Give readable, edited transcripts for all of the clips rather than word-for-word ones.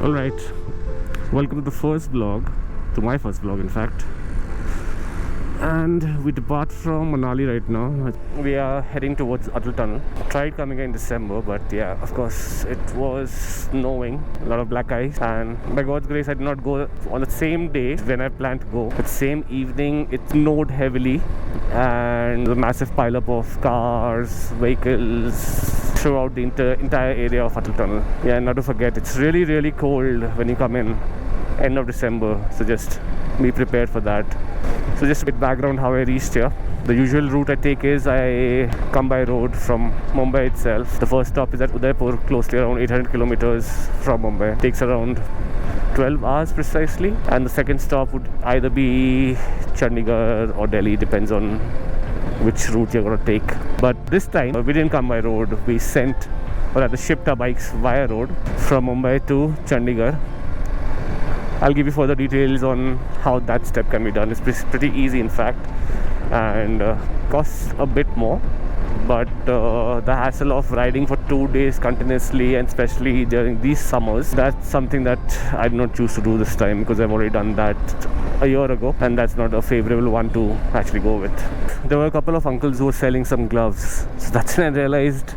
Alright, welcome to the first vlog, to my first vlog in fact. And we depart from Manali right now. We are heading towards Atal Tunnel. Tried coming in December, but yeah, of course it was snowing, a lot of black ice, and by God's grace I did not go on the same day when I planned to go. But same evening it snowed heavily and a massive pileup of cars, vehicles throughout the entire area of Atal Tunnel. Yeah, and not to forget, it's really cold when you come in end of December, so just be prepared for that. So just a bit background how I reached here. The usual route I take is I come by road from Mumbai itself. The first stop is at Udaipur, closely around 800 kilometers from Mumbai. It takes around 12 hours precisely, and the second stop would either be Chandigarh or Delhi, depends on which route you're going to take. But this time we didn't come by road. We sent, or rather shipped our bikes via road from Mumbai to Chandigarh. I'll give you further details on how that step can be done. It's pretty easy in fact, and costs a bit more, but the hassle of riding for 2 days continuously, and especially during these summers, that's something that I did not choose to do this time, because I've already done that a year ago, and that's not a favorable one to actually go with. There were a couple of uncles who were selling some gloves, so that's when I realized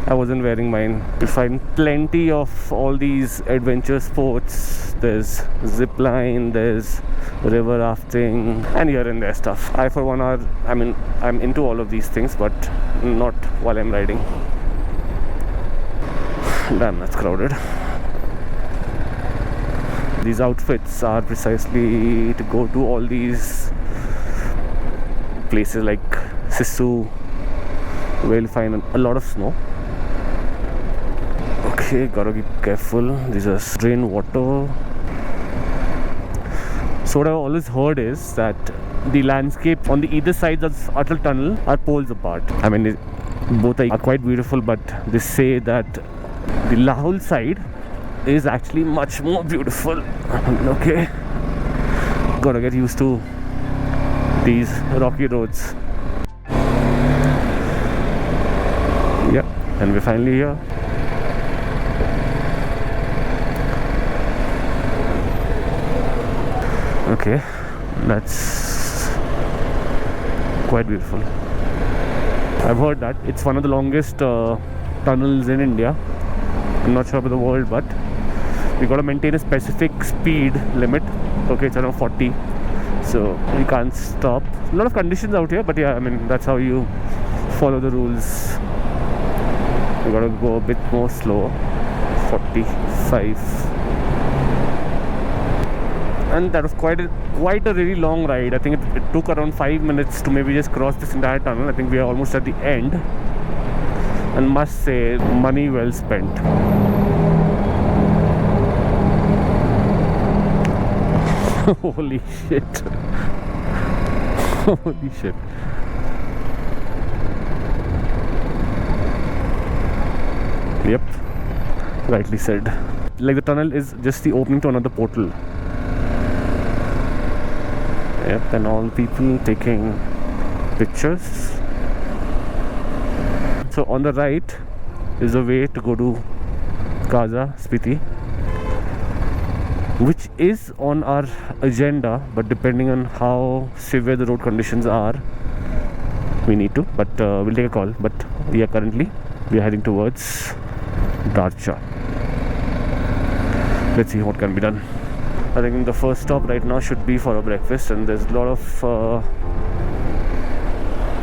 I wasn't wearing mine. You'll find plenty of all these adventure sports. There's zip line, there's river rafting, and here and there stuff. I for one I'm into all of these things, but not while I'm riding. Damn, that's crowded. These outfits are precisely to go to all these places like Sisu, where you'll find a lot of snow. Okay, gotta be careful. These are rainwater. So what I've always heard is that the landscape on the either sides of Atal Tunnel are poles apart. I mean, both are quite beautiful, but they say that the Lahul side is actually much more beautiful. Okay, gotta get used to these rocky roads. Yep, and we're finally here. Okay, that's quite beautiful. I've heard that it's one of the longest tunnels in India. I'm not sure about the world, but we got to maintain a specific speed limit. Okay, it's around 40, so we can't stop. A lot of conditions out here, but yeah, I mean, that's how you follow the rules. We got to go a bit more slow. 45. And that was quite a really long ride. I think it took around 5 minutes to maybe just cross this entire tunnel. I think we are almost at the end, and must say, money well spent. Holy shit. Holy shit. Yep, rightly said. Like, the tunnel is just the opening to another portal. Yep, and all people taking pictures. So on the right is a way to go to Kaza, Spiti, which is on our agenda, but depending on how severe the road conditions are, we need to, but we'll take a call. But we are heading towards Darcha. Let's see what can be done. I think the first stop right now should be for a breakfast, and there's a lot of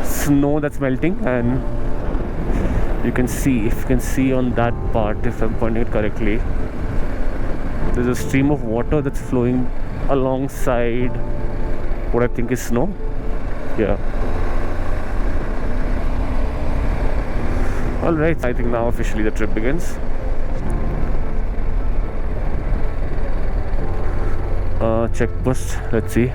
snow that's melting, and you can see on that part, if I'm pointing it correctly, there's a stream of water that's flowing alongside what I think is snow. Yeah. Alright, I think now officially the trip begins. Check post, let's see.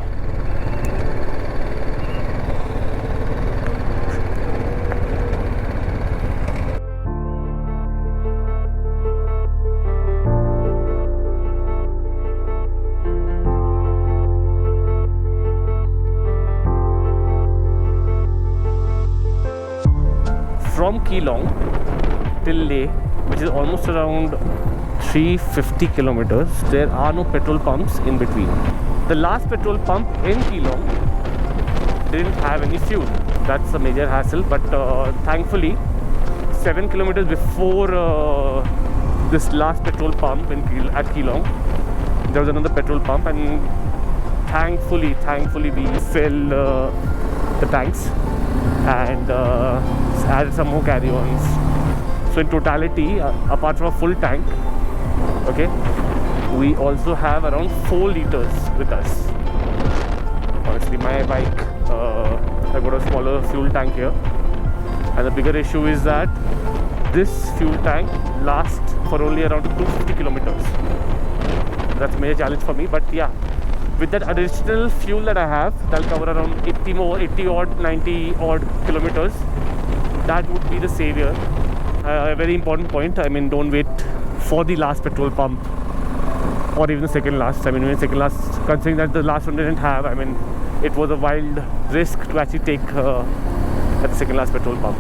From Keelong till Leh, which is almost around 350 kilometers. There are no petrol pumps in between. The last petrol pump in Keelong didn't have any fuel. That's a major hassle, but thankfully 7 kilometers before this last petrol pump at Keelong, there was another petrol pump, and thankfully we filled the tanks and added some more carry-ons. So in totality, apart from a full tank, okay, we also have around 4 liters with us. Honestly, my bike, I've got a smaller fuel tank here, and the bigger issue is that this fuel tank lasts for only around 250 kilometers. That's a major challenge for me, but yeah, with that additional fuel that I have, that'll cover around 80 odd, 90 odd kilometers. That would be the savior. A very important point, I mean, don't wait for the last petrol pump or even the second last. I mean, when second last, considering that the last one didn't have, I mean, it was a wild risk to actually take at the second last petrol pump.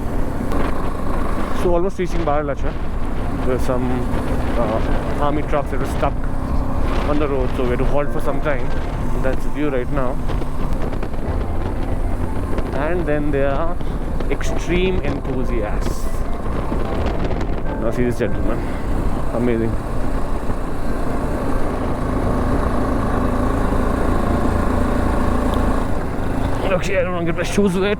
So almost reaching Baralacha. There's some army trucks that were stuck on the road, so we had to halt for some time. That's the view right now. And then there are extreme enthusiasts. Now see this gentleman. Amazing. Okay, I don't want to get my shoes wet.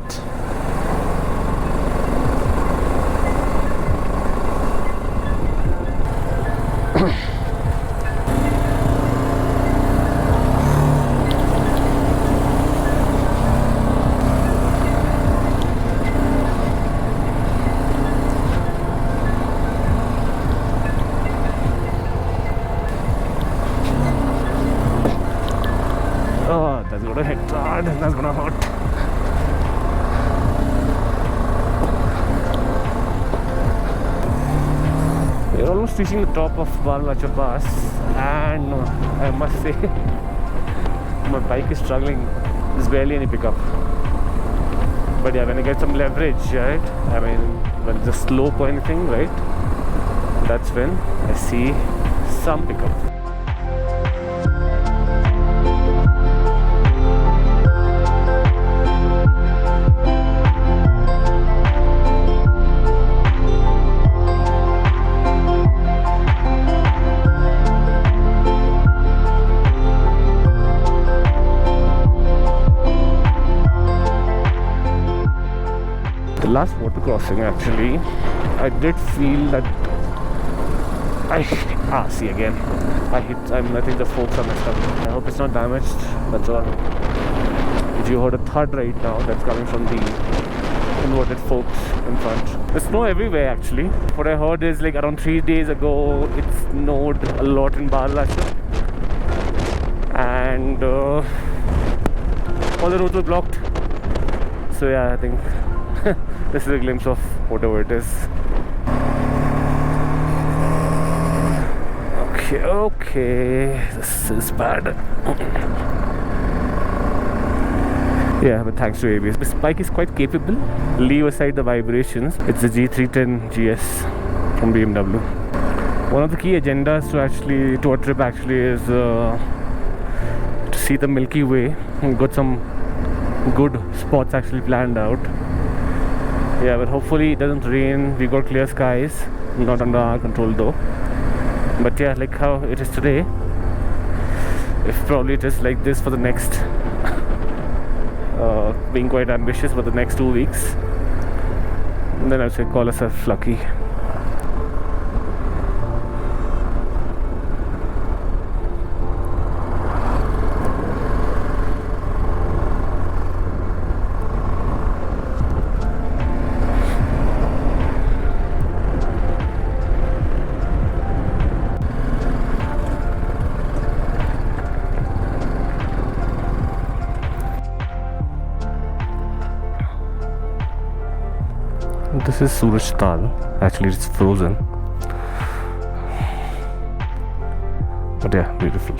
Oh, that's gonna hit hard, that's gonna hurt. We're almost reaching the top of Baralacha Pass, and I must say, my bike is struggling. There's barely any pickup. But yeah, when I get some leverage, right? I mean, when it's a slope or anything, right? That's when I see some pickup. The last water crossing, actually, I did feel that see again. I think the forks are messed up. I hope it's not damaged. That's all. If you heard a thud right now, that's coming from the inverted forks in front. There's snow everywhere, actually. What I heard is like around 3 days ago, it snowed a lot in Baralacha, and all the roads were blocked. So yeah, I think this is a glimpse of whatever it is. Okay, this is bad. Yeah, but thanks to ABS. This bike is quite capable. Leave aside the vibrations. It's the G310 GS from BMW. One of the key agendas to our trip is to see the Milky Way. We got some good spots actually planned out. Yeah, but hopefully it doesn't rain. We got clear skies, not under our control though. But yeah, like how it is today, if probably it is like this for the next being quite ambitious for the next 2 weeks, then I'd say call ourselves lucky. This is Suraj Tal. Actually, it's frozen. But yeah, beautiful.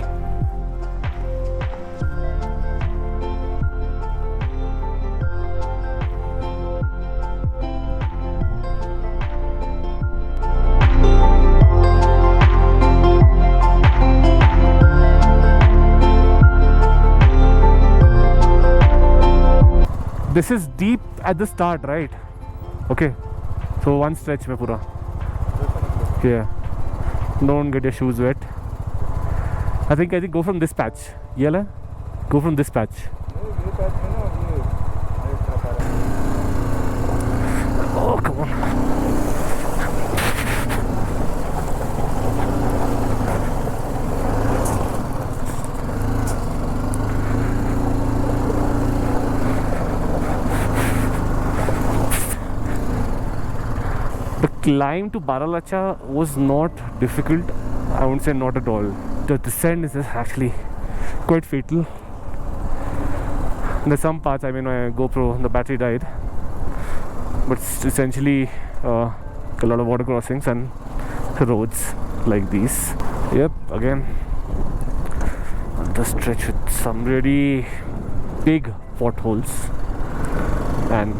This is deep at the start, right? Okay. So one stretch mein pura. Yeah. Don't get your shoes wet. I think go from this patch. Yeah, go from this patch. Oh, come on. The climb to Baralacha was not difficult. I won't say not at all. The descent is actually quite fatal. There's some parts, I mean, my GoPro, the battery died. But it's essentially a lot of water crossings and roads like these. Yep, again, on the stretch with some really big potholes and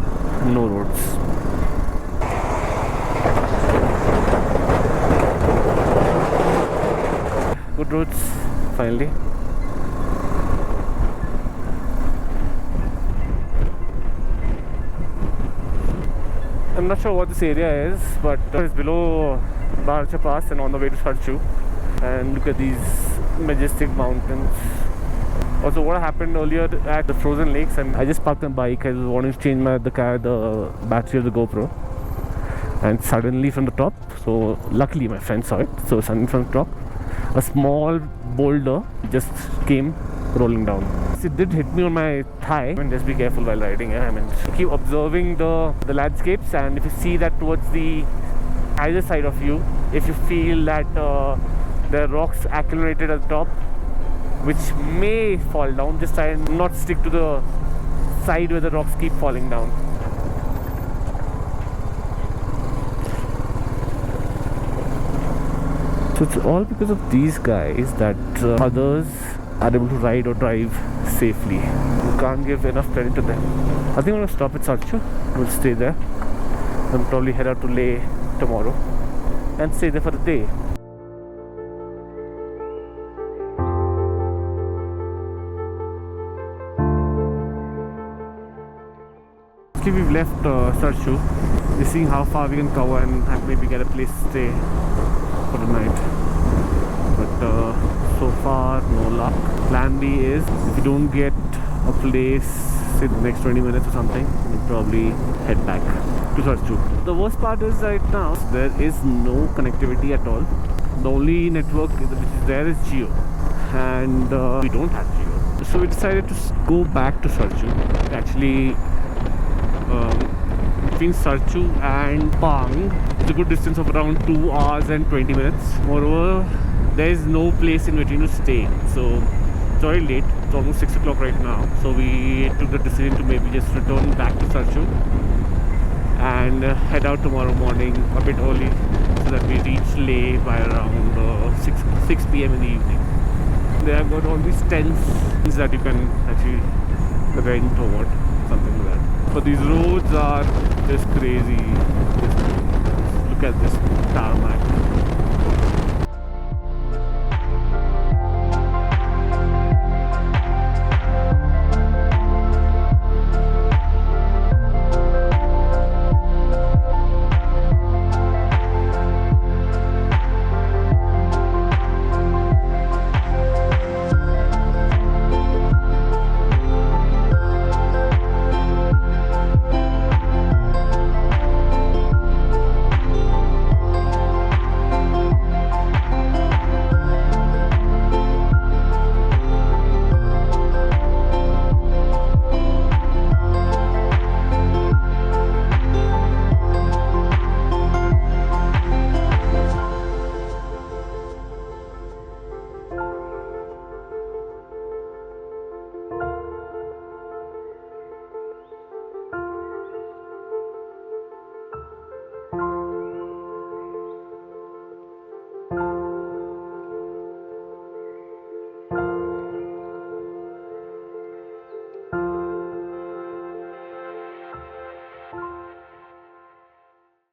no roads. Good roads, finally. I'm not sure what this area is, but it's below Barcha Pass and on the way to Sarchu. And look at these majestic mountains. Also, what happened earlier at the frozen lakes, and I just parked my bike. I was wanting to change the battery of the GoPro, and suddenly from the top, so luckily my friend saw it, so suddenly from the top, a small boulder just came rolling down. It did hit me on my thigh. I mean, just be careful while riding. I mean, keep observing the landscapes, and if you see that towards the either side of you, if you feel that there are rocks accumulated at the top which may fall down, just try and not stick to the side where the rocks keep falling down. So it's all because of these guys that others are able to ride or drive safely. You can't give enough credit to them. I think I'm going to stop at Sarchu. We'll stay there and probably head out to Leh tomorrow and stay there for the day. We've left Sarchu. We're seeing how far we can cover and maybe get a place to stay for the night. But so far, no luck. Plan B is, if you don't get a place, say the next 20 minutes or something, we'll probably head back to Sarchu. The worst part is right now, there is no connectivity at all. The only network which is there is Geo, and we don't have Geo. So we decided to go back to Sarchu. Actually, between Sarchu and Pang, it's a good distance of around 2 hours and 20 minutes. Moreover, there is no place in between to stay, so it's already late. It's almost 6 o'clock right now, so we took the decision to maybe just return back to Sarchu and head out tomorrow morning a bit early so that we reach Leh by around 6 p.m. in the evening. They have got all these tents that you can actually rent or what, something like that. But these roads are just crazy. Look at this tarmac.